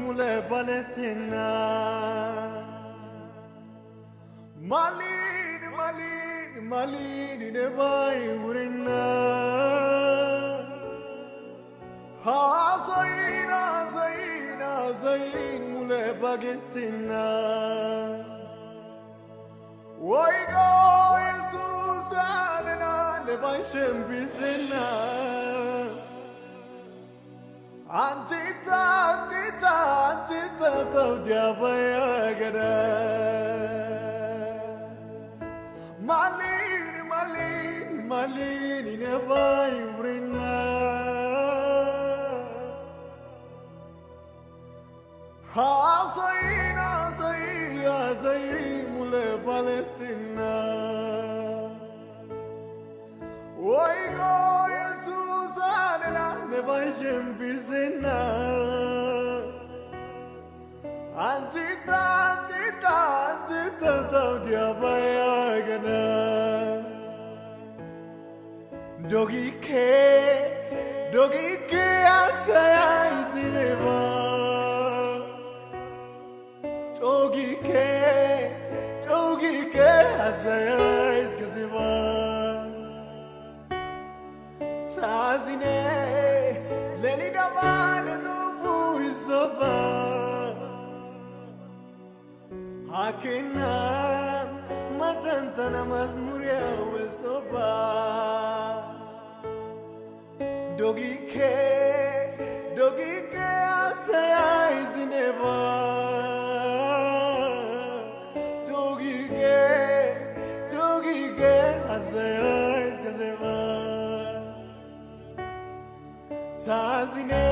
mule baletina Malin ne bai urina Ha zain mule bagetina Oigo Jesus anena ne bai shembizena Antita taudia bayagada Malin ne bai urina Ha zain mule baletina Oigo Jesus anena ne bai shembizena Antita taudia bayagana Dogi ke asaya isineva Dogi ke asaya iskasiva Sazine leni davane no puisoba Hakina matantana mazmuria wesoba Dogi ke asaya isineva Dogi ke asaya iskasiva Sazine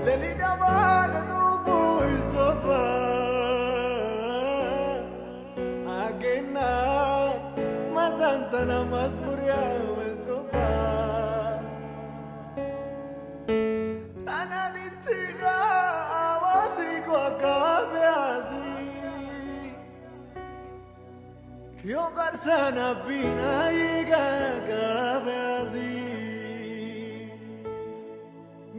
leli davana no voisoba Agena matantana mazmuria wesoba Tananitina awasi kwa kabeazi Kyo garsana bina iga kabeazi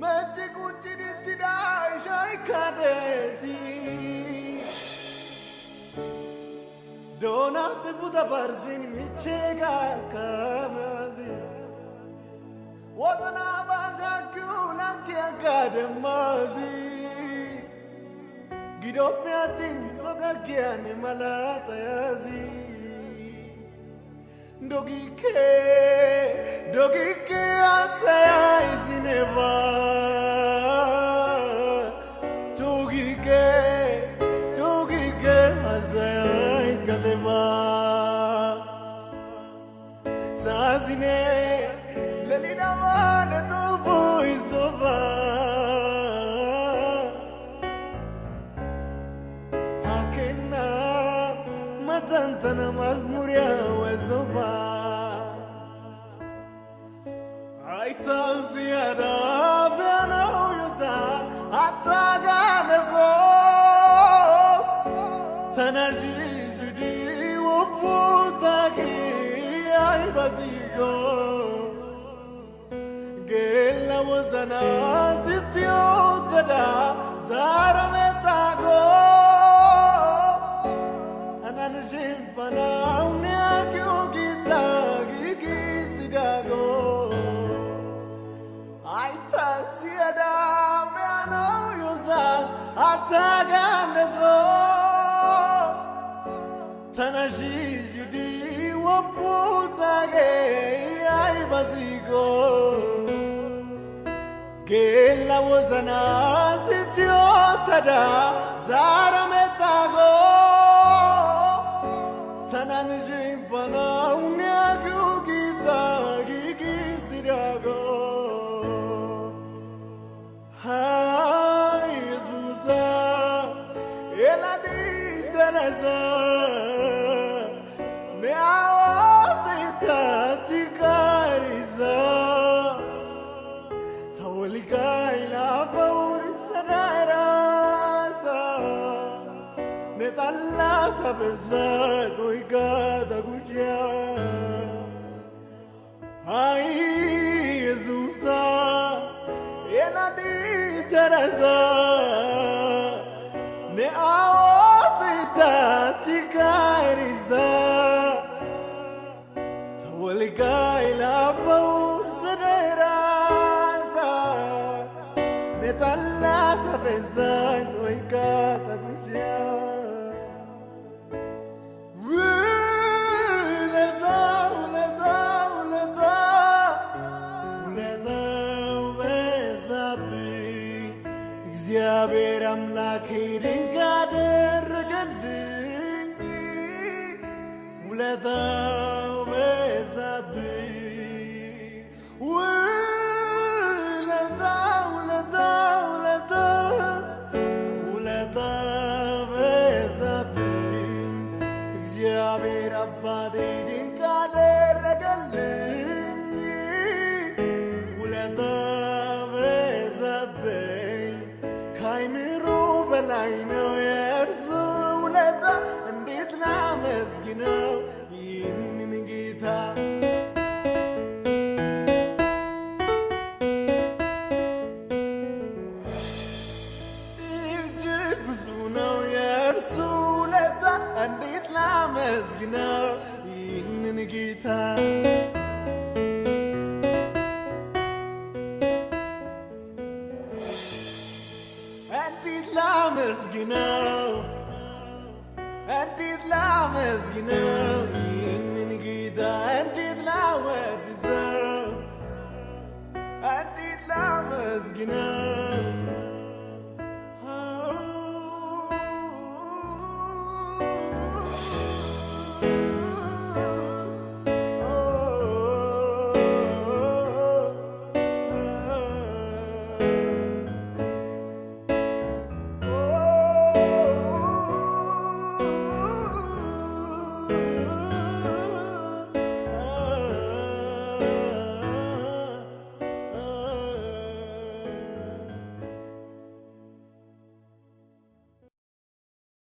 Mechi kutiri tidai shai kadesi Dona pe buda barzin michega kabeazi Wasana banga kuna kia kademazi Gido piatin yoga kia ne malata yazi Dogi ke asaya isineva Dogi ke asaya iskaseva Sazine leni davane to voisoba Hakena matantana mazmuria wesoba Aitan ziyada bana uyuza ataganezo Tanajidi woputagi aibazigo Gela wazana zityo tada zarametago Tananjim pana unya kyogita gigisidago Aitan ziyada bana uyuza ataganezo Tanajidi waputage aibazigo Gela wazana sityo tada zarametago Tananjim pana unyagyu gita gigisirago Hai Yesusa eladi teraza Tabezat oigada guja Ai Yesusa ela di jaraza ፋሲካ ተጉዣ እግዚአብሔር አምላኬ ድንቅ አደረገልኝ ውለታው በዛብኝ ውለታው በዛብኝ እግዚአብሔር አባቴ ድንቅ አደረገልኝ ውለታው በዛብኝ ከአይምሮ በላይ ነው የእርሱ ውለታ እንዴት ላመስግነው ይህንን ጌታ እጅግ ብዙ ነው የእርሱ ውለታ እንዴት ላመስግነው ይህንን ጌታ እንዴት ላመስግነው እንዴት ላመስግነው ይህንን ጌታ እንዴት ላወድሰው እንዴት ላመስግነው